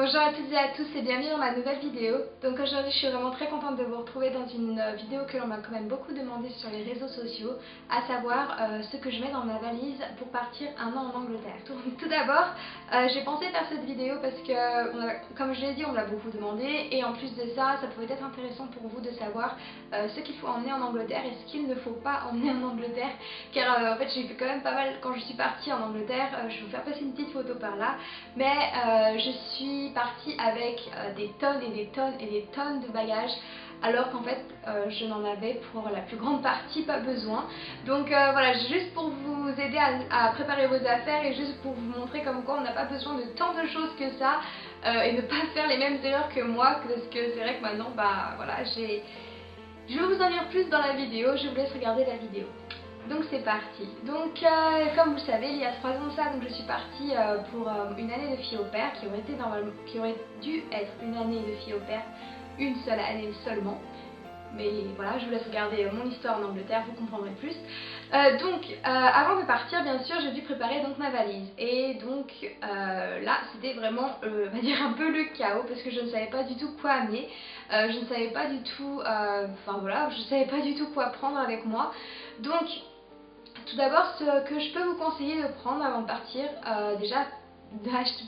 Bonjour à toutes et à tous et bienvenue dans ma nouvelle vidéo. Donc aujourd'hui je suis vraiment très contente de vous retrouver dans une vidéo que l'on m'a quand même beaucoup demandé sur les réseaux sociaux, à savoir ce que je mets dans ma valise pour partir un an en Angleterre. Tout d'abord, j'ai pensé faire cette vidéo parce que, comme je l'ai dit, on me l'a beaucoup demandé et en plus de ça, ça pouvait être intéressant pour vous de savoir ce qu'il faut emmener en Angleterre et ce qu'il ne faut pas emmener en Angleterre, car en fait j'ai fait quand même pas mal quand je suis partie en Angleterre. Je vais vous faire passer une petite photo par là, mais je suis partie avec des tonnes et des tonnes et des tonnes de bagages, alors qu'en fait je n'en avais pour la plus grande partie pas besoin. Donc voilà, juste pour vous aider à préparer vos affaires et juste pour vous montrer comme quoi on n'a pas besoin de tant de choses que ça, et ne pas faire les mêmes erreurs que moi, parce que c'est vrai que maintenant bah voilà, je vais vous en dire plus dans la vidéo. Je vous laisse regarder la vidéo. Donc c'est parti. Donc comme vous le savez, il y a 3 ans de ça, donc je suis partie pour une année de fille au pair qui aurait dû être une année de fille au pair, une seule année seulement. Mais voilà, je vous laisse regarder mon histoire en Angleterre, vous comprendrez plus. Avant de partir, bien sûr, j'ai dû préparer donc ma valise. Et donc là, c'était vraiment, on va dire un peu le chaos, parce que je ne savais pas du tout quoi amener. Je ne savais pas du tout, enfin voilà, je ne savais pas du tout quoi prendre avec moi. Donc tout d'abord, ce que je peux vous conseiller de prendre avant de partir, déjà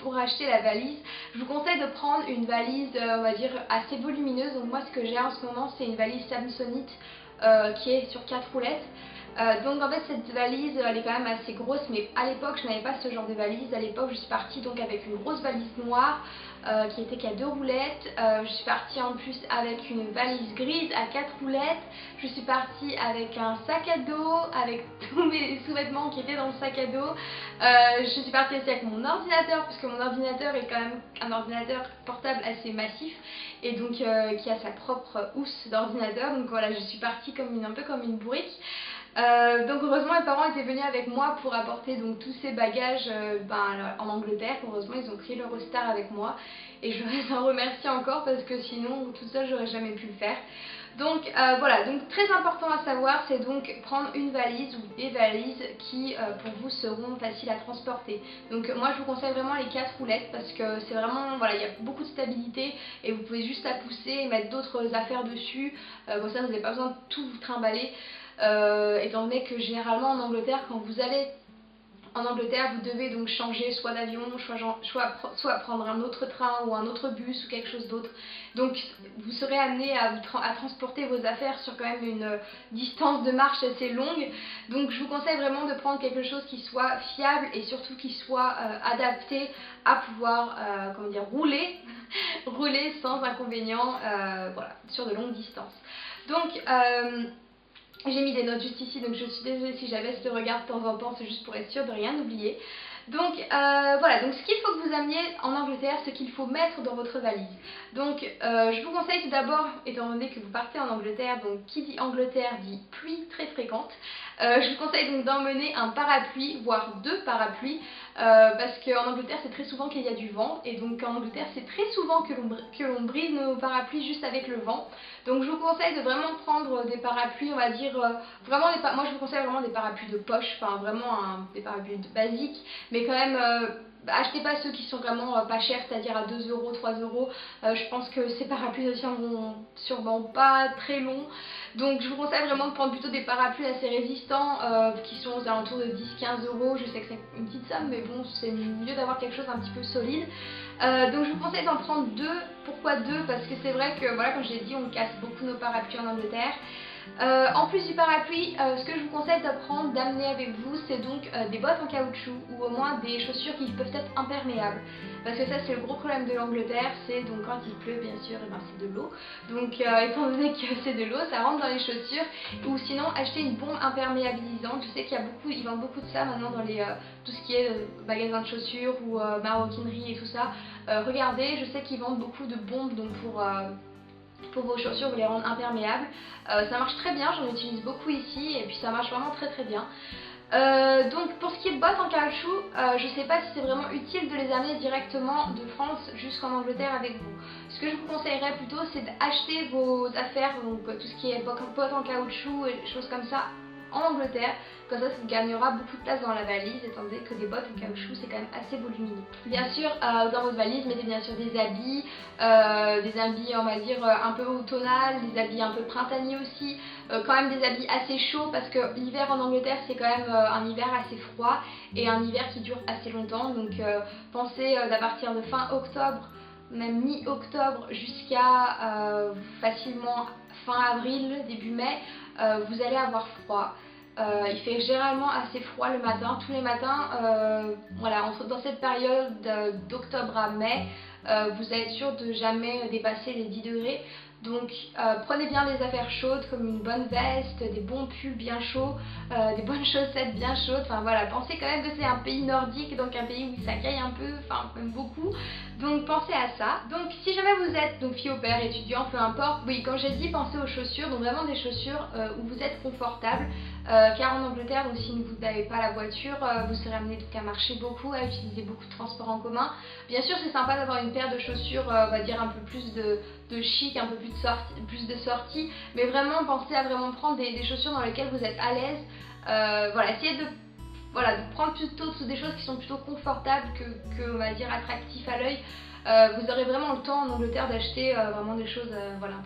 pour acheter la valise, je vous conseille de prendre une valise, on va dire, assez volumineuse. Donc moi, ce que j'ai en ce moment, c'est une valise Samsonite qui est sur 4 roulettes. Donc en fait cette valise elle est quand même assez grosse, mais à l'époque je n'avais pas ce genre de valise. À l'époque je suis partie donc avec une grosse valise noire qui était qu'à 2 roulettes. Je suis partie en plus avec une valise grise à 4 roulettes. Je suis partie avec un sac à dos avec tous mes sous-vêtements qui étaient dans le sac à dos. Je suis partie aussi avec mon ordinateur, puisque mon ordinateur est quand même un ordinateur portable assez massif et donc qui a sa propre housse d'ordinateur. Donc voilà, je suis partie un peu comme une bourrique. Donc heureusement mes parents étaient venus avec moi pour apporter donc tous ces bagages en Angleterre. Heureusement ils ont pris l'Eurostar avec moi et je les en remercie encore, parce que sinon toute seule j'aurais jamais pu le faire. Donc voilà, donc très important à savoir, c'est donc prendre une valise ou des valises qui pour vous seront faciles à transporter. Donc moi je vous conseille vraiment les 4 roulettes, parce que c'est vraiment, voilà, il y a beaucoup de stabilité et vous pouvez juste la pousser et mettre d'autres affaires dessus. Comme ça vous n'avez pas besoin de tout vous trimballer. Étant donné que généralement en Angleterre, quand vous allez en Angleterre, vous devez donc changer soit d'avion, soit prendre un autre train ou un autre bus ou quelque chose d'autre. Donc vous serez amené à transporter vos affaires sur quand même une distance de marche assez longue. Donc je vous conseille vraiment de prendre quelque chose qui soit fiable et surtout qui soit adapté à pouvoir comment dire, rouler sans inconvénient, voilà, sur de longues distances. Donc j'ai mis des notes juste ici, donc je suis désolée si j'abaisse le regard de temps en temps, c'est juste pour être sûre de rien oublier. Donc voilà, donc ce qu'il faut que vous ameniez en Angleterre, ce qu'il faut mettre dans votre valise. Donc je vous conseille tout d'abord, étant donné que vous partez en Angleterre, donc qui dit Angleterre dit pluie très fréquente, je vous conseille donc d'emmener un parapluie, voire 2 parapluies, parce qu'en Angleterre c'est très souvent qu'il y a du vent, et donc en Angleterre c'est très souvent que l'on brise nos parapluies juste avec le vent. Donc je vous conseille de vraiment prendre des parapluies, on va dire, vraiment moi je vous conseille vraiment des parapluies de poche, enfin vraiment des parapluies basiques, mais quand même achetez pas ceux qui sont vraiment pas chers, c'est-à-dire à 2 €, 3 €. Je pense que ces parapluies ne tiendront sûrement pas très long. Donc je vous conseille vraiment de prendre plutôt des parapluies assez résistants qui sont aux alentours de 10-15 €. Je sais que c'est une petite somme, mais bon, c'est mieux d'avoir quelque chose un petit peu solide. Donc je vous conseille d'en prendre 2. Pourquoi 2? Parce que c'est vrai que, voilà, comme je l'ai dit, on casse beaucoup nos parapluies en Angleterre. En plus du parapluie, ce que je vous conseille d'amener avec vous, c'est donc des bottes en caoutchouc, ou au moins des chaussures qui peuvent être imperméables. Parce que ça c'est le gros problème de l'Angleterre, c'est donc quand il pleut bien sûr, et ben c'est de l'eau. Donc étant donné que c'est de l'eau, ça rentre dans les chaussures. Ou sinon acheter une bombe imperméabilisante. Je sais qu'il y a ils vendent beaucoup de ça maintenant dans tout ce qui est magasins de chaussures ou maroquinerie et tout ça. Regardez, je sais qu'ils vendent beaucoup de bombes donc pour vos chaussures, vous les rendre imperméables. Ça marche très bien, j'en utilise beaucoup ici et puis ça marche vraiment très bien. Donc pour ce qui est de bottes en caoutchouc, je ne sais pas si c'est vraiment utile de les amener directement de France jusqu'en Angleterre avec vous. Ce que je vous conseillerais plutôt, c'est d'acheter vos affaires, donc tout ce qui est bottes en caoutchouc et choses comme ça, en Angleterre. Comme ça vous gagnera beaucoup de place dans la valise, étant donné que des bottes en caoutchouc c'est quand même assez volumineux. Bien sûr, dans votre valise, mettez bien sûr des habits on va dire un peu automnal, des habits un peu printaniers aussi, quand même des habits assez chauds parce que l'hiver en Angleterre c'est quand même un hiver assez froid et un hiver qui dure assez longtemps. Donc pensez d'à partir de fin octobre, même mi-octobre jusqu'à facilement fin avril, début mai, vous allez avoir froid. Il fait généralement assez froid le matin, tous les matins, voilà, dans cette période d'octobre à mai, vous allez être sûr de jamais dépasser les 10 degrés. Donc prenez bien des affaires chaudes comme une bonne veste, des bons pulls bien chauds, des bonnes chaussettes bien chaudes. Enfin voilà, pensez quand même que c'est un pays nordique, donc un pays où ça caille un peu, enfin même beaucoup. Donc pensez à ça. Donc si jamais vous êtes donc fille au père, étudiant, peu importe, oui comme j'ai dit, pensez aux chaussures, donc vraiment des chaussures où vous êtes confortable. Car en Angleterre, donc si vous n'avez pas la voiture, vous serez amené donc à marcher beaucoup, à utiliser beaucoup de transports en commun. Bien sûr c'est sympa d'avoir une paire de chaussures, on va dire un peu plus de chic, un peu plus de sortie, mais vraiment pensez à vraiment prendre des chaussures dans lesquelles vous êtes à l'aise. Voilà, essayez de prendre plutôt des choses qui sont plutôt confortables que on va dire attractifs à l'œil. Vous aurez vraiment le temps en Angleterre d'acheter vraiment des choses voilà,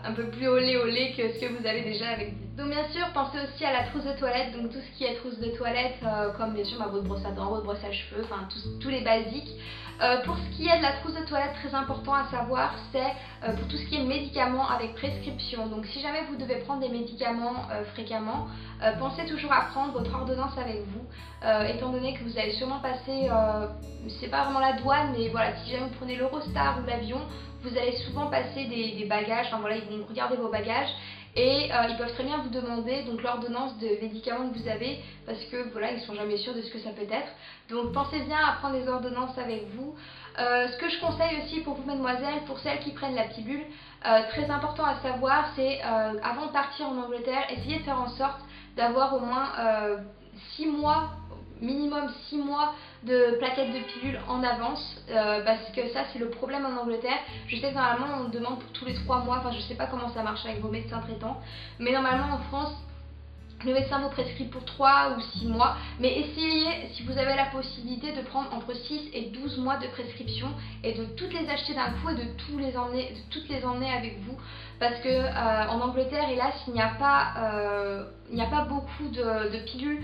un peu plus olé que ce que vous avez déjà avec vous. Donc bien sûr pensez aussi à la trousse de toilette, donc tout ce qui est trousse de toilette comme bien sûr votre brosse à dents, votre brosse à cheveux, enfin tous les basiques. Pour ce qui est de la trousse de toilette, très important à savoir, c'est pour tout ce qui est médicaments avec prescription. Donc si jamais vous devez prendre des médicaments fréquemment, pensez toujours à prendre votre ordonnance avec vous, étant donné que vous allez sûrement passer, c'est pas vraiment la douane, mais voilà, si jamais vous prenez l'Eurostar ou l'avion, vous allez souvent passer des bagages, enfin voilà, ils vont regarder vos bagages et ils peuvent très bien vous demander donc l'ordonnance de médicaments que vous avez parce que voilà, ils sont jamais sûrs de ce que ça peut être. Donc pensez bien à prendre les ordonnances avec vous. Ce que je conseille aussi pour vous mesdemoiselles, pour celles qui prennent la pilule, très important à savoir, c'est avant de partir en Angleterre, essayez de faire en sorte d'avoir au moins 6 mois, minimum 6 mois de plaquettes de pilules en avance, parce que ça c'est le problème en Angleterre. Je sais que normalement on demande pour tous les 3 mois, enfin je sais pas comment ça marche avec vos médecins traitants, mais normalement en France le médecin vous prescrit pour 3 ou 6 mois, mais essayez, si vous avez la possibilité, de prendre entre 6 et 12 mois de prescription et de toutes les acheter d'un coup et de toutes les emmener avec vous, parce que en Angleterre, hélas, il n'y a pas beaucoup de pilules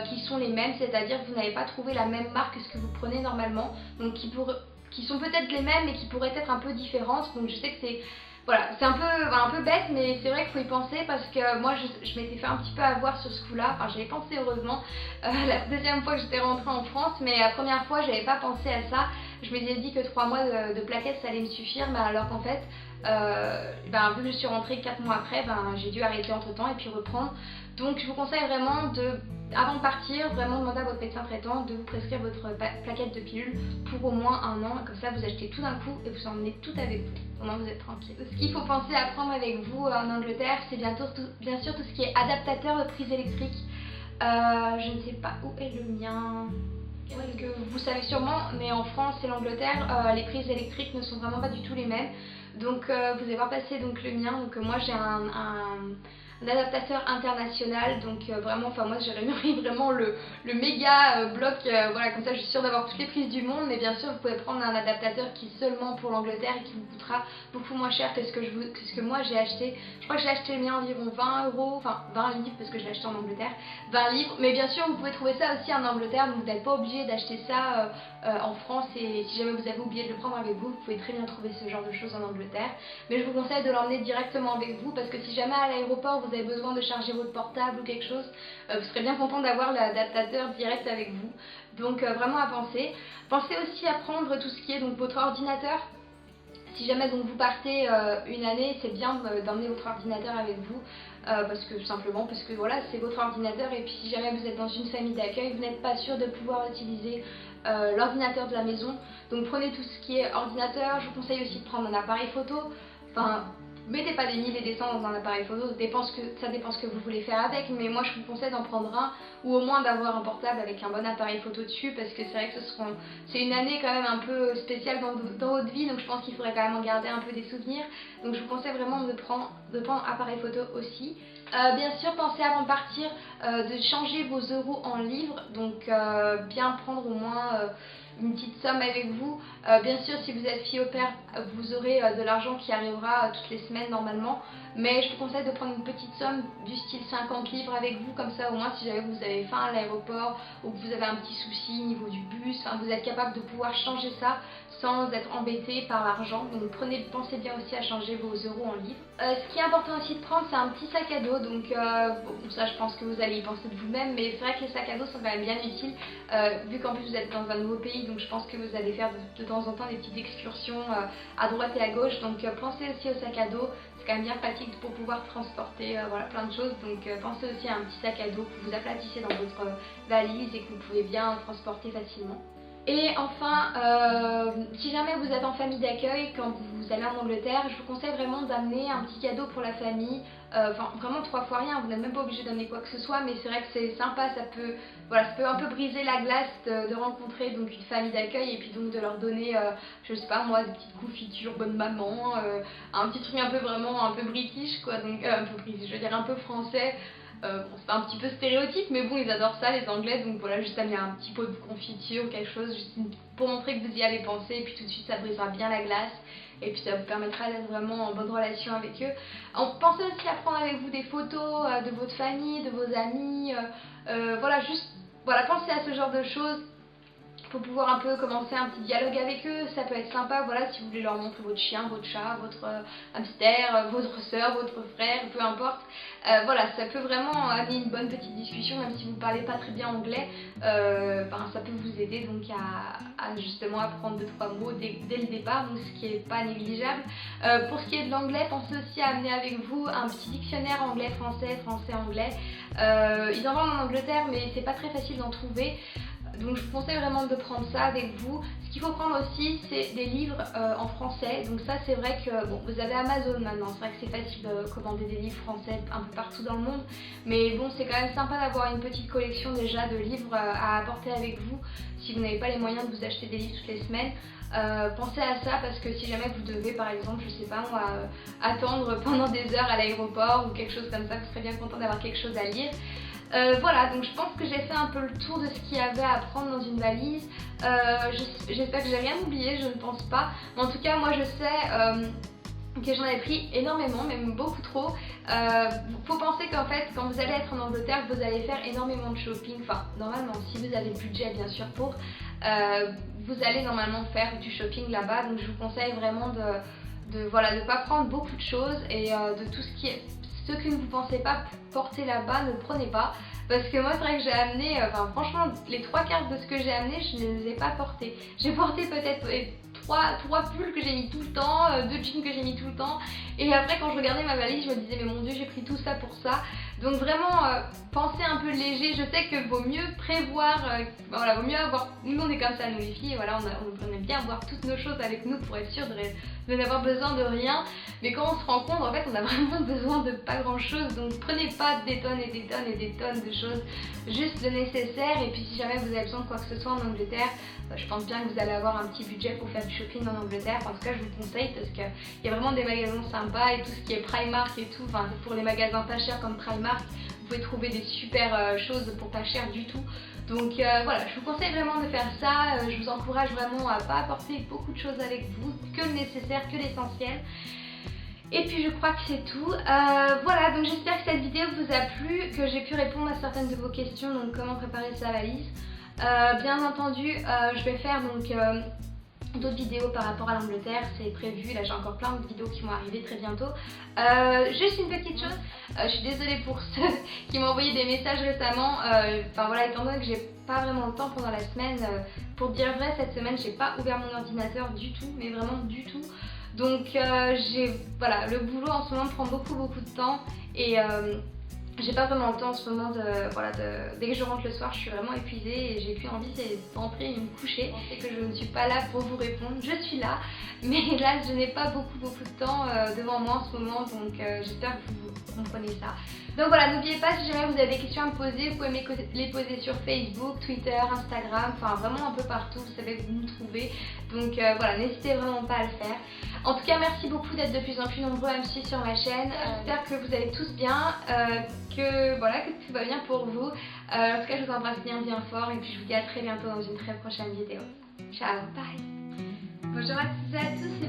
qui sont les mêmes, c'est-à-dire que vous n'avez pas trouvé la même marque que ce que vous prenez normalement, donc qui sont peut-être les mêmes mais qui pourraient être un peu différentes. Donc je sais que c'est voilà, c'est un peu bête, mais c'est vrai qu'il faut y penser parce que moi je m'étais fait un petit peu avoir sur ce coup-là. Enfin, j'avais pensé heureusement la deuxième fois que j'étais rentrée en France, mais la première fois j'avais pas pensé à ça. Je m'étais dit que 3 mois de plaquettes ça allait me suffire, mais alors qu'en fait vu que je suis rentrée 4 mois après, j'ai dû arrêter entre temps et puis reprendre. Donc je vous conseille vraiment avant de partir, vraiment demander à votre médecin traitant de vous prescrire votre plaquette de pilules pour au moins 1 an, comme ça vous achetez tout d'un coup et vous emmenez tout avec vous, au moins vous êtes tranquille. Ce qu'il faut penser à prendre avec vous en Angleterre, c'est bien sûr tout ce qui est adaptateur de prise électrique. Je ne sais pas où est le mien. Parce que vous savez sûrement, mais en France et l'Angleterre, les prises électriques ne sont vraiment pas du tout les mêmes. Donc vous allez voir passer donc le mien. Donc moi j'ai un adaptateur international, donc vraiment, enfin moi j'aimerais vraiment le méga bloc, voilà, comme ça je suis sûre d'avoir toutes les prises du monde. Mais bien sûr vous pouvez prendre un adaptateur qui est seulement pour l'Angleterre et qui vous coûtera beaucoup moins cher que ce que moi j'ai acheté. Je crois que j'ai acheté le mien environ 20 €, enfin 20 livres parce que je l'ai acheté en Angleterre, 20 livres. Mais bien sûr vous pouvez trouver ça aussi en Angleterre, donc vous n'êtes pas obligé d'acheter ça en France, et si jamais vous avez oublié de le prendre avec vous, vous pouvez très bien trouver ce genre de choses en Angleterre. Mais je vous conseille de l'emmener directement avec vous parce que si jamais à l'aéroport vous avez besoin de charger votre portable ou quelque chose, vous serez bien content d'avoir l'adaptateur direct avec vous. Donc vraiment à penser. Pensez aussi à prendre tout ce qui est donc votre ordinateur. Si jamais donc vous partez une année, c'est bien d'emmener votre ordinateur avec vous, parce que voilà, c'est votre ordinateur, et puis si jamais vous êtes dans une famille d'accueil, vous n'êtes pas sûr de pouvoir utiliser l'ordinateur de la maison. Donc prenez tout ce qui est ordinateur. Je vous conseille aussi de prendre un appareil photo. Enfin, mettez pas des 1000 et des 100 dans un appareil photo, ça dépend ce que vous voulez faire avec, mais moi je vous conseille d'en prendre un ou au moins d'avoir un portable avec un bon appareil photo dessus, parce que c'est vrai que c'est une année quand même un peu spéciale dans votre vie, donc je pense qu'il faudrait quand même en garder un peu des souvenirs. Donc je vous conseille vraiment de prendre un appareil photo aussi. Bien sûr, pensez avant de partir de changer vos euros en livres, donc bien prendre au moins une petite somme avec vous. Bien sûr, si vous êtes fille au pair, vous aurez de l'argent qui arrivera toutes les semaines normalement, mais je vous conseille de prendre une petite somme du style 50 livres avec vous, comme ça au moins si jamais vous avez faim à l'aéroport ou que vous avez un petit souci au niveau du bus, vous êtes capable de pouvoir changer ça sans être embêté par l'argent. Donc pensez bien aussi à changer vos euros en livres. Ce qui est important aussi de prendre, c'est un petit sac à dos, donc bon, ça je pense que vous allez y penser de vous-même, mais c'est vrai que les sacs à dos sont quand même bien utiles, vu qu'en plus vous êtes dans un nouveau pays, donc je pense que vous allez faire de temps en temps des petites excursions à droite et à gauche, donc pensez aussi au sac à dos, c'est quand même bien pratique pour pouvoir transporter voilà, plein de choses, donc pensez aussi à un petit sac à dos que vous aplatissez dans votre valise et que vous pouvez bien transporter facilement. Et enfin, si jamais vous êtes en famille d'accueil, quand vous allez en Angleterre, je vous conseille vraiment d'amener un petit cadeau pour la famille. Enfin, vraiment 3 fois rien, vous n'êtes même pas obligé d'amener quoi que ce soit, mais c'est vrai que c'est sympa, ça peut un peu briser la glace de rencontrer donc une famille d'accueil et puis donc de leur donner, je sais pas moi, des petites confitures bonne maman, un petit truc un peu vraiment un peu british quoi, donc un peu british, je veux dire un peu français. Bon, c'est un petit peu stéréotype, mais bon, ils adorent ça, les Anglais, donc voilà, juste amener un petit pot de confiture ou quelque chose, juste pour montrer que vous y avez pensé, et puis tout de suite ça brisera bien la glace, et puis ça vous permettra d'être vraiment en bonne relation avec eux. Pensez aussi à prendre avec vous des photos de votre famille, de vos amis, voilà, pensez à ce genre de choses. Pour pouvoir un peu commencer un petit dialogue avec eux, ça peut être sympa, voilà, si vous voulez leur montrer votre chien, votre chat, votre hamster, votre soeur, votre frère, peu importe. Voilà, ça peut vraiment amener une bonne petite discussion, même si vous ne parlez pas très bien anglais, ça peut vous aider donc à justement apprendre 2-3 mots dès le départ, donc ce qui n'est pas négligeable. Pour ce qui est de l'anglais, pensez aussi à amener avec vous un petit dictionnaire anglais-français, français-anglais. Ils en vendent en Angleterre, mais c'est pas très facile d'en trouver. Donc je vous conseille vraiment de prendre ça avec vous. Ce qu'il faut prendre aussi, c'est des livres en français. Donc ça, c'est vrai que bon, vous avez Amazon maintenant, c'est vrai que c'est facile de commander des livres français un peu partout dans le monde, mais bon, c'est quand même sympa d'avoir une petite collection déjà de livres à apporter avec vous si vous n'avez pas les moyens de vous acheter des livres toutes les semaines. Pensez à ça, parce que si jamais vous devez par exemple, je sais pas moi, attendre pendant des heures à l'aéroport ou quelque chose comme ça, vous serez bien content d'avoir quelque chose à lire. Voilà, donc je pense que j'ai fait un peu le tour de ce qu'il y avait à prendre dans une valise. J'espère que j'ai rien oublié, je ne pense pas. Mais en tout cas, moi je sais que j'en ai pris énormément, même beaucoup trop. Faut penser qu'en fait, quand vous allez être en Angleterre, vous allez faire énormément de shopping. Enfin, normalement, si vous avez le budget bien sûr pour, vous allez normalement faire du shopping là-bas. Donc je vous conseille vraiment de pas prendre beaucoup de choses et de tout ce qui est... Ce que ne vous pensez pas porter là-bas, ne le prenez pas. Parce que moi, c'est vrai que j'ai amené, franchement, les 3/4 de ce que j'ai amené, je ne les ai pas portés. J'ai porté peut-être 3 pulls que j'ai mis tout le temps, 2 jeans que j'ai mis tout le temps. Et après, quand je regardais ma valise, je me disais, mais mon Dieu, j'ai pris tout ça pour ça. Donc vraiment, pensez un peu léger. Je sais que vaut mieux prévoir, voilà, vaut mieux avoir... Nous, on est comme ça, nous les filles, voilà, on aime bien avoir toutes nos choses avec nous pour être sûr de n'avoir besoin de rien. Mais quand on se rend compte, en fait, on a vraiment besoin de pas grand chose. Donc prenez pas des tonnes et des tonnes et des tonnes de choses, juste le nécessaire. Et puis si jamais vous avez besoin de quoi que ce soit en Angleterre, je pense bien que vous allez avoir un petit budget pour faire du shopping en Angleterre. En tout cas, je vous le conseille, parce qu'il y a vraiment des magasins sympas, et tout ce qui est Primark et tout, enfin pour les magasins pas chers comme Primark, vous pouvez trouver des super choses pour pas cher du tout. Donc voilà, je vous conseille vraiment de faire ça. Je vous encourage vraiment à pas apporter beaucoup de choses avec vous, que le nécessaire, que l'essentiel. Et puis je crois que c'est tout. Voilà, donc j'espère que cette vidéo vous a plu, que j'ai pu répondre à certaines de vos questions, donc comment préparer sa valise. Bien entendu, je vais faire donc d'autres vidéos par rapport à l'Angleterre, c'est prévu. Là j'ai encore plein de vidéos qui vont arriver très bientôt. Juste une petite chose, je suis désolée pour ceux qui m'ont envoyé des messages récemment. Enfin voilà, étant donné que j'ai pas vraiment le temps pendant la semaine, pour dire vrai, cette semaine j'ai pas ouvert mon ordinateur du tout, mais vraiment du tout. Donc voilà, le boulot en ce moment prend beaucoup de temps, et j'ai pas vraiment le temps en ce moment dès que je rentre le soir, je suis vraiment épuisée et j'ai qu'une envie, c'est d'entrer et me coucher. Je sais que je ne suis pas là pour vous répondre, je suis là, mais là je n'ai pas beaucoup de temps devant moi en ce moment, donc j'espère que vous comprenez ça. Donc voilà, n'oubliez pas, si jamais vous avez des questions à me poser, vous pouvez me les poser sur Facebook, Twitter, Instagram, enfin vraiment un peu partout, vous savez que vous me trouvez. Donc voilà, n'hésitez vraiment pas à le faire. En tout cas, merci beaucoup d'être de plus en plus nombreux à me suivre sur ma chaîne. J'espère que vous allez tous bien, que tout va bien pour vous. En tout cas, je vous embrasse bien fort et puis je vous dis à très bientôt dans une très prochaine vidéo. Ciao, bye. Bonjour à toutes et à tous.